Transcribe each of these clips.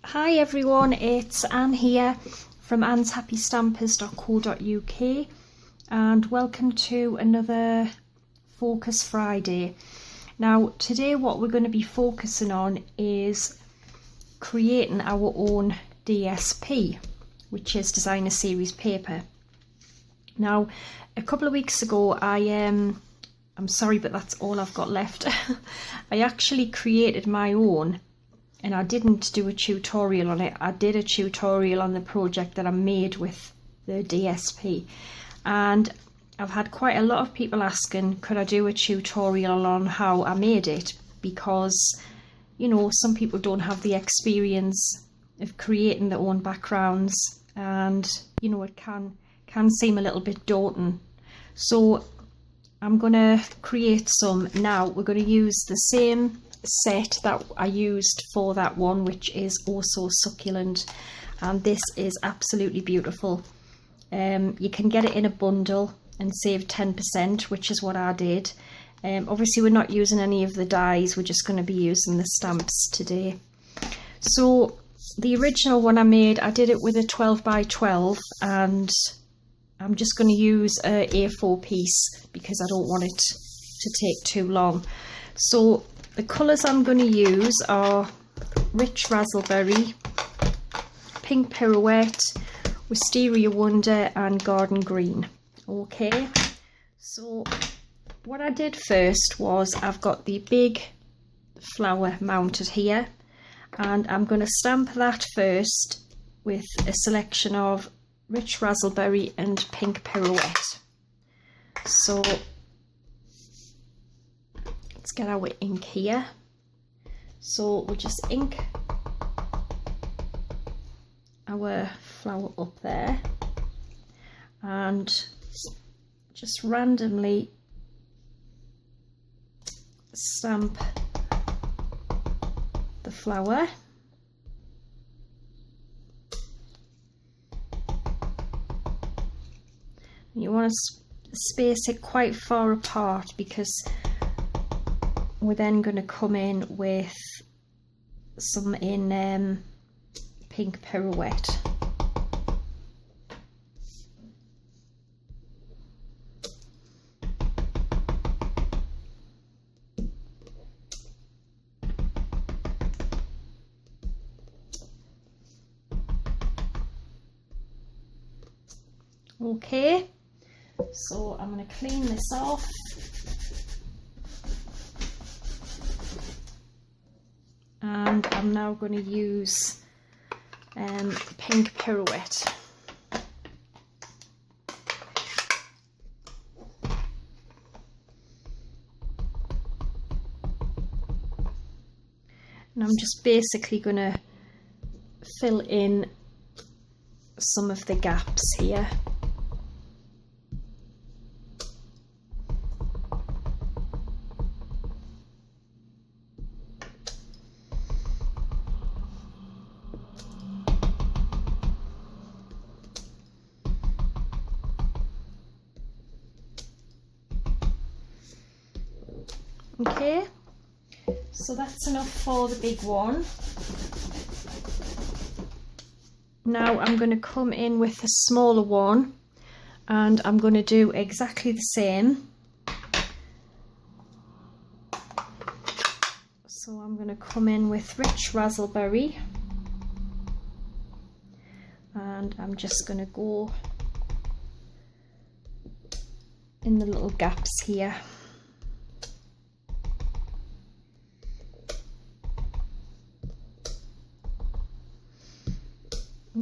Hi everyone, it's Anne here from annshappystampers.co.uk and welcome to another Focus Friday. Now today what we're going to be focusing on is creating our own DSP, which is Designer Series paper. Now a couple of weeks ago I'm sorry but that's all I've got left. I actually created my own. And I didn't do a tutorial on it. I did a tutorial on the project that I made with the DSP. And I've had quite a lot of people asking, could I do a tutorial on how I made it? Because, you know, some people don't have the experience of creating their own backgrounds. And, you know, it can seem a little bit daunting. So I'm going to create some now. We're going to use the same set that I used for that one, which is also succulent, and this is absolutely beautiful. You can get it in a bundle and save 10%, which is what I did. Obviously we're not using any of the dies, we're just going to be using the stamps today. So the original one I made, I did it with a 12 by 12 and I'm just going to use a A4 piece because I don't want it to take too long. So the colours I'm going to use are Rich Razzleberry, Pink Pirouette, Wisteria Wonder and Garden Green. Okay, so what I did first was I've got the big flower mounted here and I'm going to stamp that first with a selection of Rich Razzleberry and Pink Pirouette. So let's get our ink here. So we'll just ink our flower up there and just randomly stamp the flower. You want to space it quite far apart because we're then going to come in with some in Pink Pirouette. Okay, so I'm going to clean this off. And I'm now going to use Pink Pirouette. And I'm just basically going to fill in some of the gaps here. Okay, so that's enough for the big one. Now I'm going to come in with a smaller one and I'm going to do exactly the same. So I'm going to come in with Rich Razzleberry and I'm just going to go in the little gaps here.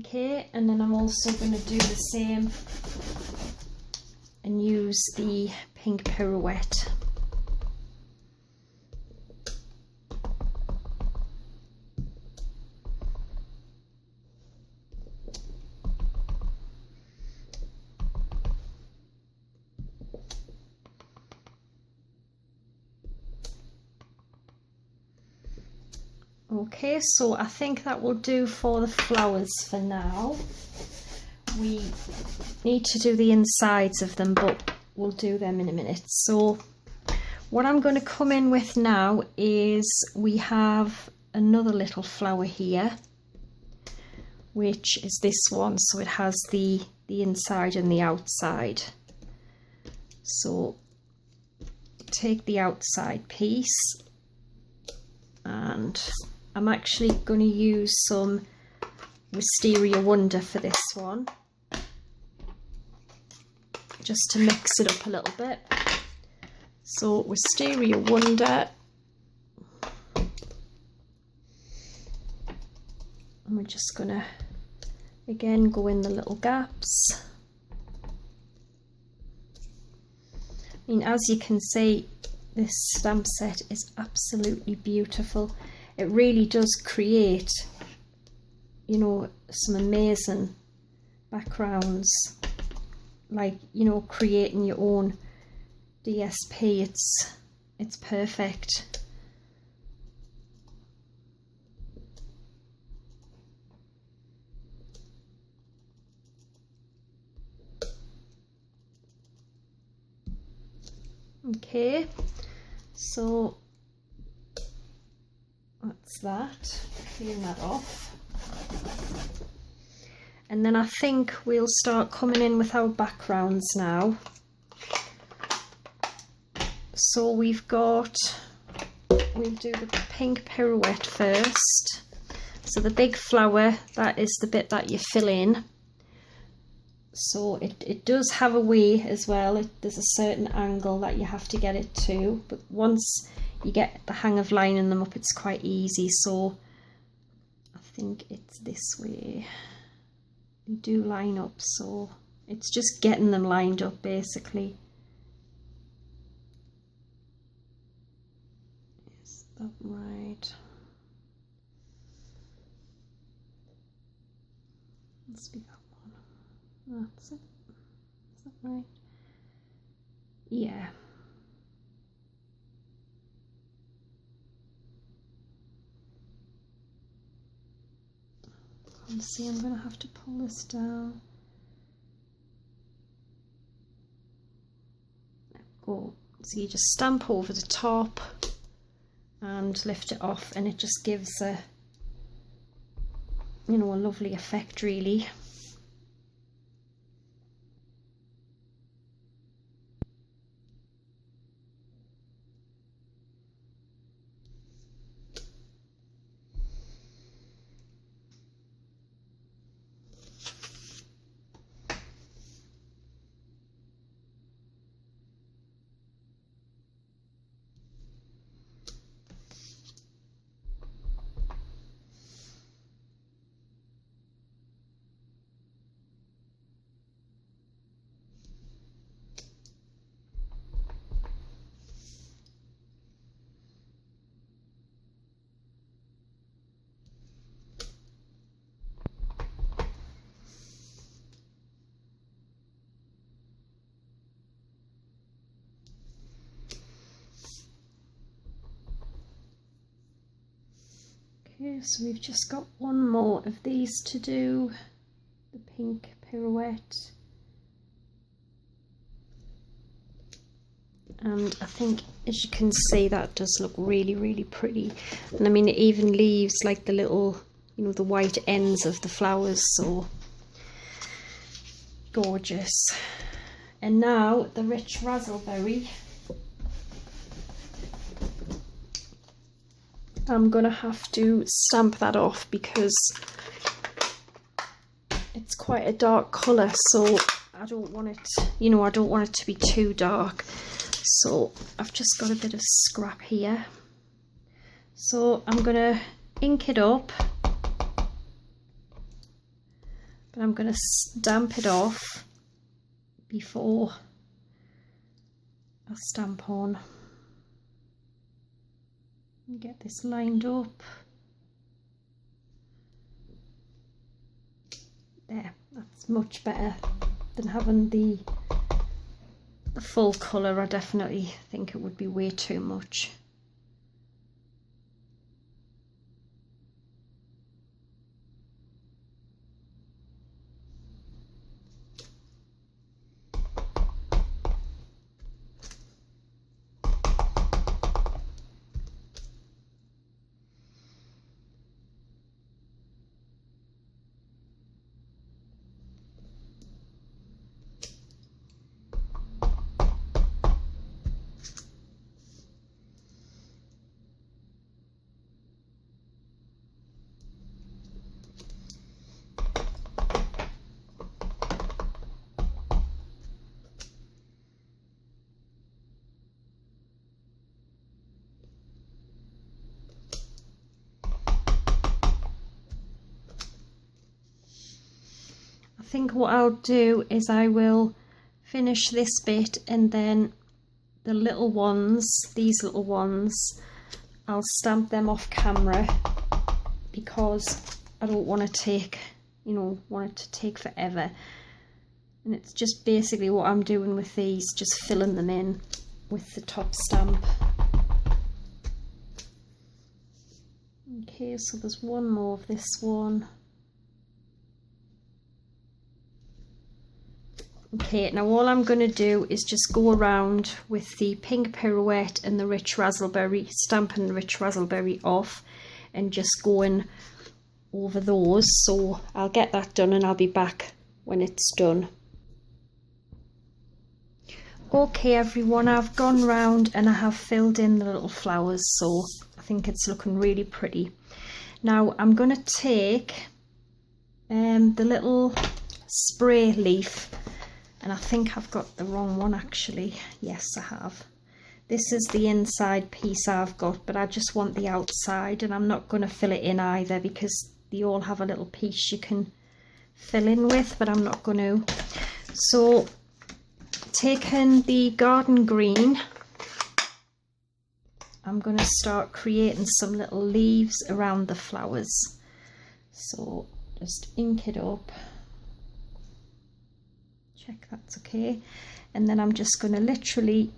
Okay, and then I'm also going to do the same and use the Pink Pirouette. Okay, so I think that will do for the flowers for now. We need to do the insides of them, but we'll do them in a minute. So what I'm going to come in with now is we have another little flower here, which is this one, so it has the inside and the outside. So take the outside piece, and I'm actually going to use some Wisteria Wonder for this one, just to mix it up a little bit. So Wisteria Wonder, and we're just going to again go in the little gaps. I mean, as you can see, this stamp set is absolutely beautiful. It really does create, you know, some amazing backgrounds, like, you know, creating your own DSP. It's perfect. Okay, so that's that. Clean that off. And then I think we'll start coming in with our backgrounds now. So we'll do the pink pirouette first. So the big flower, that is the bit that you fill in. So it does have a way as well. There's a certain angle that you have to get it to, but once you get the hang of lining them up, it's quite easy. So I think it's this way. They do line up, so it's just getting them lined up basically. Is that right? Must be that one. That's it. Is that right? Yeah. See, I'm going to have to pull this down. There we go. So you just stamp over the top and lift it off, and it just gives a, you know, a lovely effect really. Okay, so we've just got one more of these to do, the pink pirouette. And I think, as you can see, that does look really, really pretty. And I mean, it even leaves like the little, you know, the white ends of the flowers, so gorgeous. And now the rich razzleberry. I'm gonna have to stamp that off because it's quite a dark colour, so I don't want it, you know, I don't want it to be too dark. So I've just got a bit of scrap here. So I'm gonna ink it up, but I'm gonna stamp it off before I stamp on. Get this lined up. There, that's much better than having the full colour. I definitely think it would be way too much. think what I'll do is I will finish this bit, and then the little ones, these little ones, I'll stamp them off camera because I don't want to take, you know, want it to take forever. And it's just basically what I'm doing with these, just filling them in with the top stamp. Okay, so there's one more of this one. Okay, now all I'm going to do is just go around with the pink pirouette and the rich raspberry, stamping the rich raspberry off and just going over those. So I'll get that done and I'll be back when it's done. Okay everyone, I've gone round and I have filled in the little flowers, so I think it's looking really pretty. Now I'm going to take the little spray leaf, and I think I've got the wrong one actually. Yes, I have. This is the inside piece I've got, but I just want the outside, and I'm not going to fill it in either because they all have a little piece you can fill in with, but I'm not going to. So taking the garden green, I'm going to start creating some little leaves around the flowers. So just ink it up, check that's okay, and then I'm just going to literally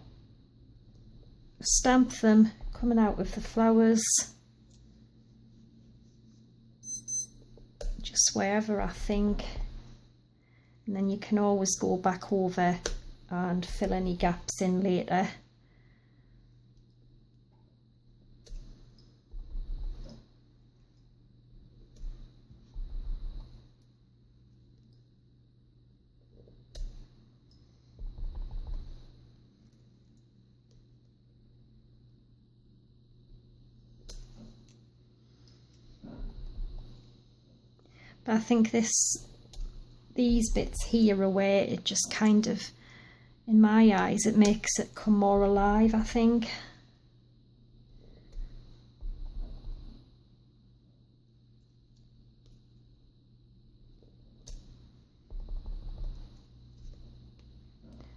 stamp them coming out with the flowers just wherever I think, and then you can always go back over and fill any gaps in later. But I think these bits here are where it just kind of, in my eyes, it makes it come more alive, I think.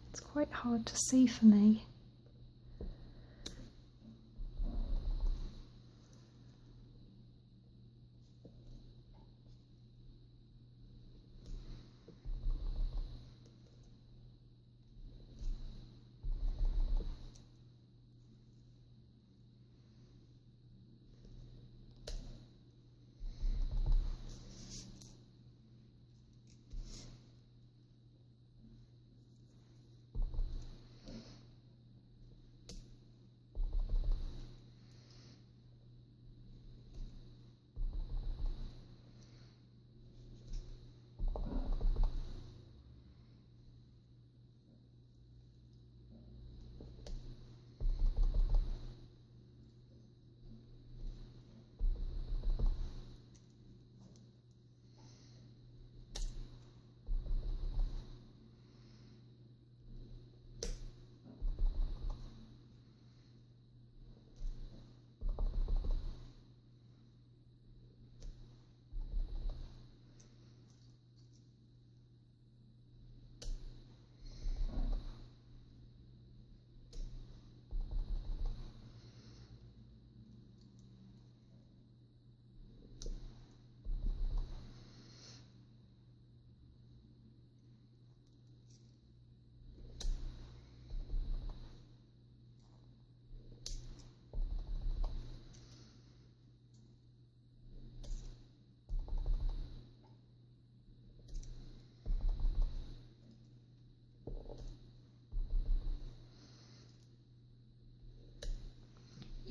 It's quite hard to see for me.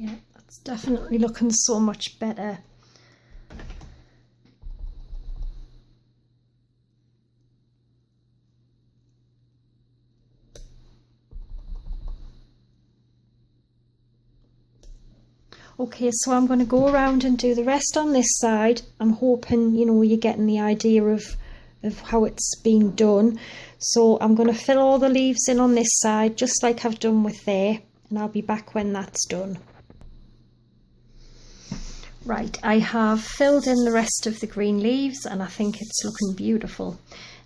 Yeah, that's definitely looking so much better. Okay, so I'm going to go around and do the rest on this side. I'm hoping, you know, you're getting the idea of how it's been done. So I'm going to fill all the leaves in on this side, just like I've done with there, and I'll be back when that's done. Right, I have filled in the rest of the green leaves and I think it's looking beautiful.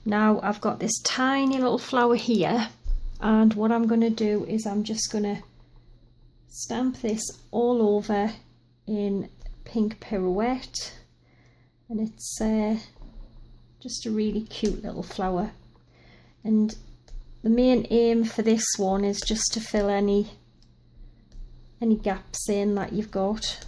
Now I've got this tiny little flower here, and what I'm going to do is I'm just going to stamp this all over in pink pirouette, and it's just a really cute little flower. And the main aim for this one is just to fill any gaps in that you've got.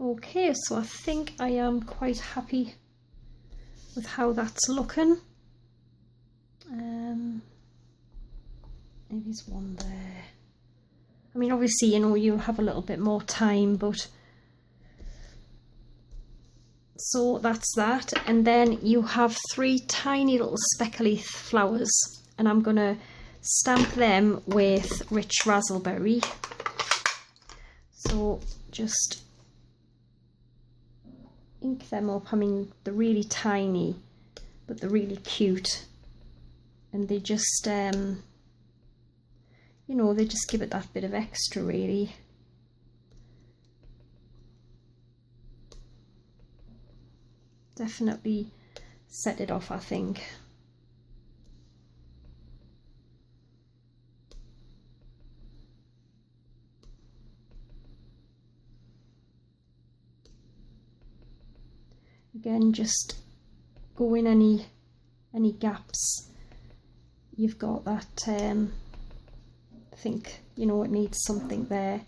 Okay, so I think I am quite happy with how that's looking. Maybe there's one there. I mean, obviously, you know, you'll have a little bit more time, but so that's that. And then you have 3 tiny little speckly flowers, and I'm gonna stamp them with rich razzleberry. So just ink them up. I mean, they're really tiny, but they're really cute, and they just you know, they just give it that bit of extra, really. Definitely set it off, I think. Again, just go in any gaps you've got that I think, you know, it needs something there.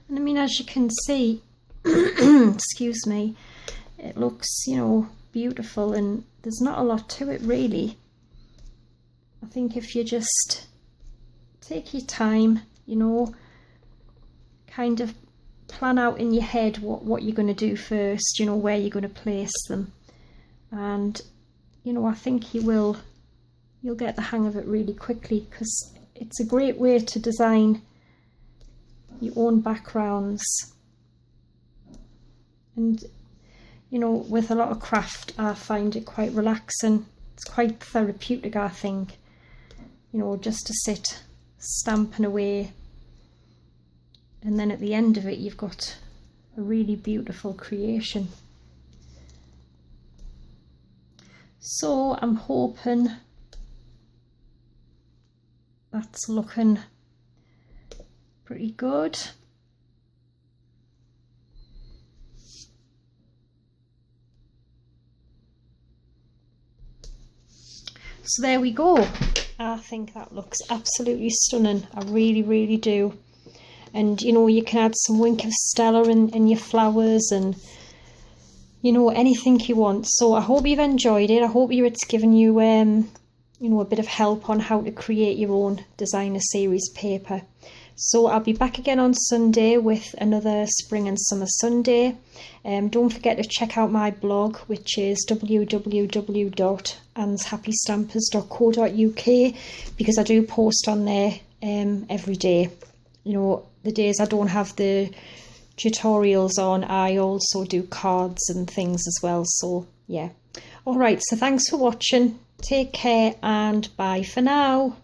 And I mean, as you can see, excuse me, it looks, you know, beautiful, and there's not a lot to it really. I think if you just take your time, you know, kind of plan out in your head what you're going to do first, you know, where you're going to place them, and you know, I think you'll get the hang of it really quickly, because it's a great way to design your own backgrounds. And you know, with a lot of craft, I find it quite relaxing. It's quite therapeutic, I think, you know, just to sit stamping away, and then at the end of it you've got a really beautiful creation. So I'm hoping that's looking pretty good. So there we go. I think that looks absolutely stunning. I really, really do. And you know, you can add some wink of Stella in your flowers, and you know, anything you want. So I hope you've enjoyed it. I hope it's given you you know, a bit of help on how to create your own designer series paper. So I'll be back again on Sunday with another Spring and Summer Sunday. Don't forget to check out my blog, which is www.anshappystampers.co.uk, because I do post on there every day. You know, the days I don't have the tutorials on, I also do cards and things as well. So yeah. Alright, so thanks for watching. Take care and bye for now.